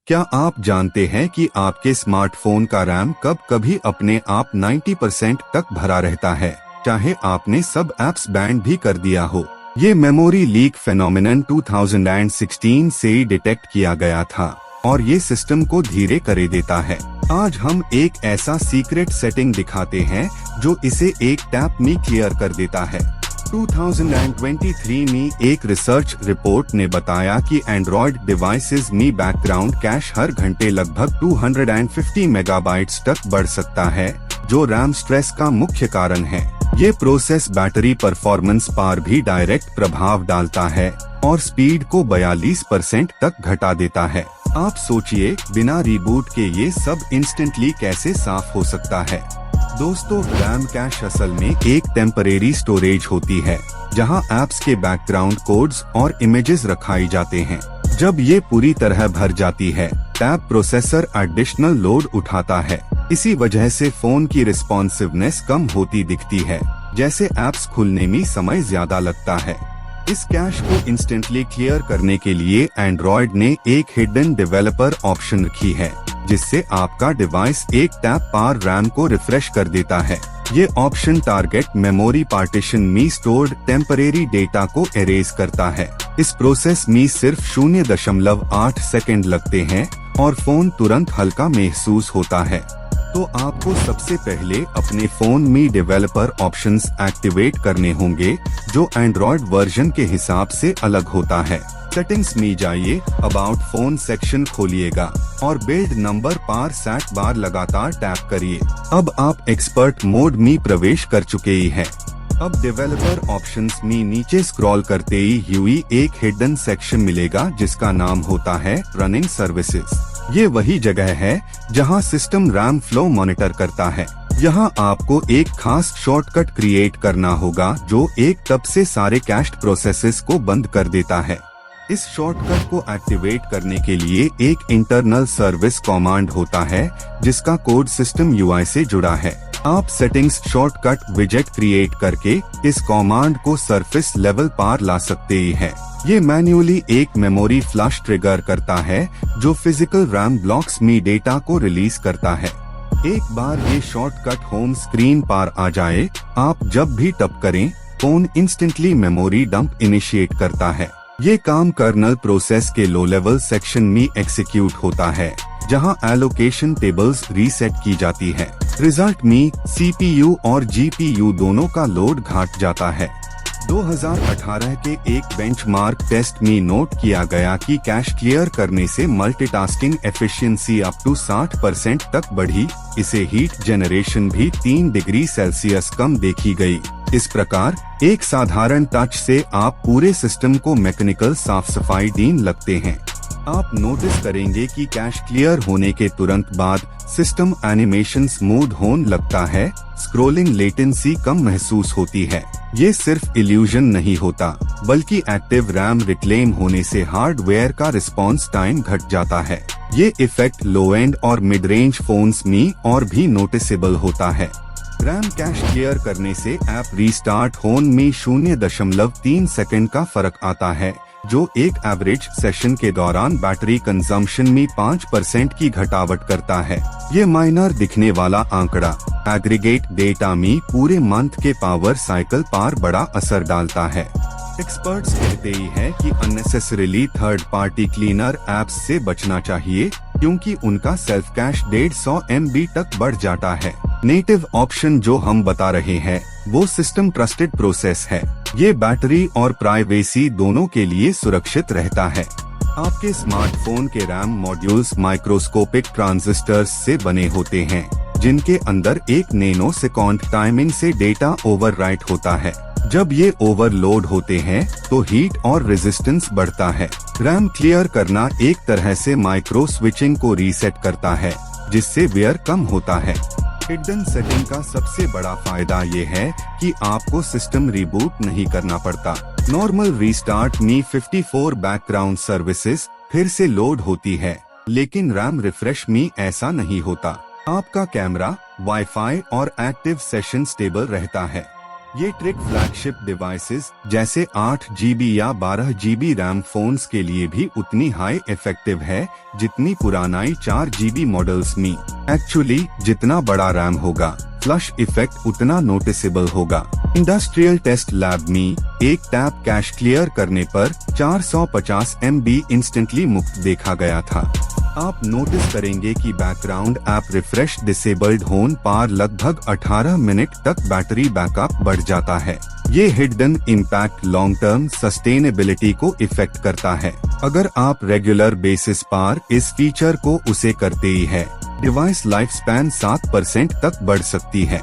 क्या आप जानते हैं कि आपके स्मार्टफोन का रैम कब कभी अपने आप 90% तक भरा रहता है, चाहे आपने सब एप्स बैंड भी कर दिया हो। ये मेमोरी लीक फेनोमेनन 2016 से ही डिटेक्ट किया गया था और ये सिस्टम को धीरे कर देता है। आज हम एक ऐसा सीक्रेट सेटिंग दिखाते हैं जो इसे एक टैप में क्लियर कर देता है। 2023 में एक रिसर्च रिपोर्ट ने बताया कि एंड्रॉयड डिवाइसेस में बैकग्राउंड कैश हर घंटे लगभग 250 मेगाबाइट्स तक बढ़ सकता है, जो रैम स्ट्रेस का मुख्य कारण है। ये प्रोसेस बैटरी परफॉर्मेंस पर भी डायरेक्ट प्रभाव डालता है और स्पीड को 42% तक घटा देता है। आप सोचिए, बिना रिबूट के ये सब इंस्टेंटली कैसे साफ हो सकता है। दोस्तों, रैम कैश असल में एक टेम्परेरी स्टोरेज होती है जहां एप्स के बैकग्राउंड कोड्स और इमेजेस रखाई जाते हैं। जब ये पूरी तरह भर जाती है, टैब प्रोसेसर एडिशनल लोड उठाता है। इसी वजह से फोन की रिस्पॉन्सिवनेस कम होती दिखती है, जैसे एप्स खुलने में समय ज्यादा लगता है। इस कैश को इंस्टेंटली क्लियर करने के लिए एंड्रॉयड ने एक हिडन डेवलपर ऑप्शन रखी है, जिससे आपका डिवाइस एक टैप पर रैम को रिफ्रेश कर देता है। ये ऑप्शन टारगेट मेमोरी पार्टीशन में स्टोर्ड टेम्परेरी डेटा को एरेज करता है। इस प्रोसेस में सिर्फ 0.8 सेकंड लगते हैं और फोन तुरंत हल्का महसूस होता है। तो आपको सबसे पहले अपने फोन में डेवलपर ऑप्शंस एक्टिवेट करने होंगे, जो एंड्रॉयड वर्जन के हिसाब से अलग होता है। सेटिंग्स में जाइए, अबाउट फोन सेक्शन खोलिएगा और बिल्ड नंबर पर 7 बार लगातार टैप करिए। अब आप एक्सपर्ट मोड में प्रवेश कर चुके ही हैं। अब डेवलपर ऑप्शंस में नीचे स्क्रॉल करते ही एक हिडन सेक्शन मिलेगा जिसका नाम होता है रनिंग सर्विसेज। ये वही जगह है जहां सिस्टम रैम फ्लो मॉनिटर करता है। यहाँ आपको एक खास शॉर्टकट क्रिएट करना होगा जो एक टप से सारे कैश्ड प्रोसेसेस को बंद कर देता है। इस शॉर्टकट को एक्टिवेट करने के लिए एक इंटरनल सर्विस कमांड होता है जिसका कोड सिस्टम यूआई से जुड़ा है। आप सेटिंग्स शॉर्टकट विजेट क्रिएट करके इस कमांड को सरफेस लेवल पर ला सकते ही हैं। ये मैन्युअली एक मेमोरी फ्लश ट्रिगर करता है जो फिजिकल रैम ब्लॉक्स में डेटा को रिलीज करता है। एक बार ये शॉर्टकट होम स्क्रीन पर आ जाए, आप जब भी टप करें, phone instantly memory dump initiate करता है। ये काम कर्नल प्रोसेस के लो लेवल सेक्शन में एग्जीक्यूट होता है, जहां एलोकेशन टेबल्स रीसेट की जाती है। रिजल्ट में सीपीयू और जीपीयू दोनों का लोड घट जाता है। 2018 के एक बेंचमार्क टेस्ट में नोट किया गया कि कैश क्लियर करने से मल्टीटास्किंग एफिशिएंसी अप टू 60% तक बढ़ी। इसे हीट जनरेशन भी 3 डिग्री सेल्सियस कम देखी गई। इस प्रकार एक साधारण टच से आप पूरे सिस्टम को मैकेनिकल साफ सफाई देने लगते हैं। आप नोटिस करेंगे कि कैश क्लियर होने के तुरंत बाद सिस्टम एनिमेशन स्मूथ होने लगता है, स्क्रोलिंग लेटेंसी कम महसूस होती है। ये सिर्फ इल्यूजन नहीं होता, बल्कि एक्टिव रैम रिक्लेम होने से हार्डवेयर का रिस्पॉन्स टाइम घट जाता है। ये इफेक्ट लो एंड और मिड रेंज फोन्स में और भी नोटिसेबल होता है। रैम कैश क्लियर करने से ऐप रीस्टार्ट होने में 0.3 सेकंड का फर्क आता है, जो एक एवरेज सेशन के दौरान बैटरी कंजम्पशन में 5% की घटावट करता है। ये माइनर दिखने वाला आंकड़ा एग्रीगेट डेटा में पूरे मंथ के पावर साइकिल पर बड़ा असर डालता है। एक्सपर्ट्स कहते ही है कि unnecessarily third party cleaner apps से बचना चाहिए, क्योंकि उनका सेल्फ कैश 150 MB तक बढ़ जाता है। नेटिव ऑप्शन जो हम बता रहे हैं वो सिस्टम ट्रस्टेड प्रोसेस है। ये बैटरी और प्राइवेसी दोनों के लिए सुरक्षित रहता है। आपके स्मार्टफोन के रैम मॉड्यूल्स माइक्रोस्कोपिक ट्रांजिस्टर्स से बने होते हैं, जिनके अंदर एक नैनो सेकंड टाइमिंग से डेटा ओवरराइट होता है। जब ये ओवरलोड होते हैं तो हीट और रेजिस्टेंस बढ़ता है। रैम क्लियर करना एक तरह से माइक्रो स्विचिंग को रीसेट करता है, जिससे वेयर कम होता है। हिडन सेटिंग का सबसे बड़ा फायदा ये है कि आपको सिस्टम रिबूट नहीं करना पड़ता। नॉर्मल रीस्टार्ट में 54 बैकग्राउंड सर्विसेज फिर से लोड होती है, लेकिन रैम रिफ्रेश में ऐसा नहीं होता। आपका कैमरा, वाईफाई और एक्टिव सेशन स्टेबल रहता है। ये ट्रिक फ्लैगशिप डिवाइसेस जैसे 8 GB या 12 GB रैम फोन्स के लिए भी उतनी हाई इफेक्टिव है जितनी पुरानाई 4 GB मॉडल्स में। एक्चुअली जितना बड़ा रैम होगा फ्लश इफेक्ट उतना नोटिसेबल होगा। इंडस्ट्रियल टेस्ट लैब में एक टैप कैश क्लियर करने पर 450 MB इंस्टेंटली मुक्त देखा गया था। आप नोटिस करेंगे कि बैकग्राउंड ऐप रिफ्रेश डिसेबल्ड होने पर लगभग 18 मिनट तक बैटरी बैकअप बढ़ जाता है। ये hidden impact long term sustainability को इफेक्ट करता है। अगर आप रेगुलर बेसिस पर इस फीचर को उसे करते ही है, डिवाइस लाइफ स्पैन 7% तक बढ़ सकती है।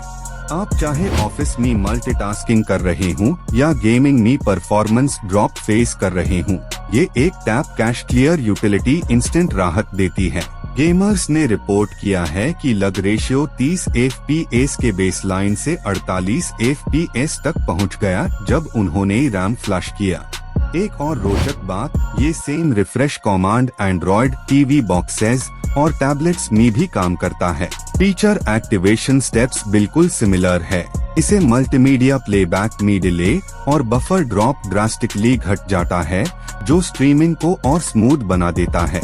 आप चाहे ऑफिस में मल्टीटास्किंग कर रहे हूँ या गेमिंग में परफॉर्मेंस ड्रॉप फेस कर रहे हूँ, ये एक tap cash clear utility instant राहत देती है। गेमर्स ने रिपोर्ट किया है कि लग रेशियो 30 FPS के बेसलाइन से 48 FPS तक पहुँच गया जब उन्होंने रैम फ्लश किया। एक और रोचक बात, ये same refresh command Android TV boxes और टैबलेट्स में भी काम करता है। फीचर एक्टिवेशन स्टेप्स बिल्कुल सिमिलर है। इसे मल्टीमीडिया प्लेबैक में डिले और बफर ड्रॉप ड्रास्टिकली घट जाता है, जो स्ट्रीमिंग को और स्मूथ बना देता है।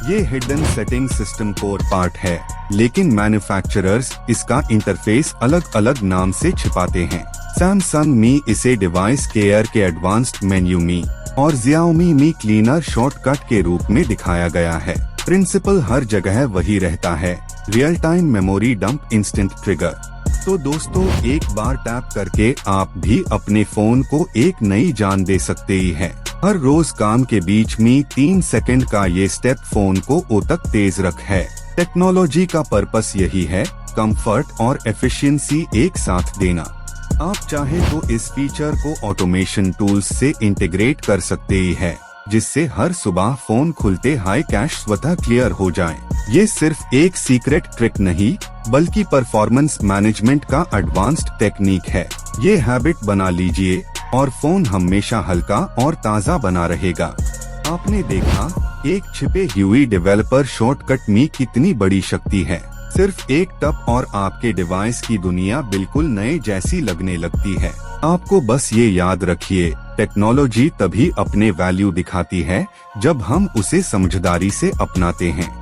ये hidden setting system core part है, लेकिन मैन्युफैक्चरर्स इसका इंटरफेस अलग अलग नाम से छिपाते हैं। सैमसंग में इसे डिवाइस केयर के एडवांस्ड मेन्यू में और Xiaomi में क्लीनर शॉर्टकट के रूप में दिखाया गया है। प्रिंसिपल हर जगह वही रहता है, real time memory dump, instant trigger. तो दोस्तों, एक बार टैप करके आप भी अपने फोन को एक नई जान दे सकते ही है। हर रोज काम के बीच में 3 सेकंड का ये स्टेप फोन को ओ तक तेज रख है। टेक्नोलॉजी का पर्पस यही है, कंफर्ट और एफिशिएंसी एक साथ देना। आप चाहे तो इस फीचर को ऑटोमेशन टूल्स से इंटीग्रेट कर सकते ही है, जिससे हर सुबह फोन खुलते हाई कैश स्वतः क्लियर हो जाए। ये सिर्फ एक सीक्रेट ट्रिक नहीं, बल्कि परफॉर्मेंस मैनेजमेंट का एडवांस्ड टेक्निक है। ये हैबिट बना लीजिए और फोन हमेशा हल्का और ताज़ा बना रहेगा। आपने देखा, एक छिपे हुई डेवलपर शॉर्टकट में कितनी बड़ी शक्ति है। सिर्फ एक टप और आपके डिवाइस की दुनिया बिल्कुल नए जैसी लगने लगती है। आपको बस ये याद रखिए, टेक्नोलॉजी तभी अपने वैल्यू दिखाती है जब हम उसे समझदारी से अपनाते हैं।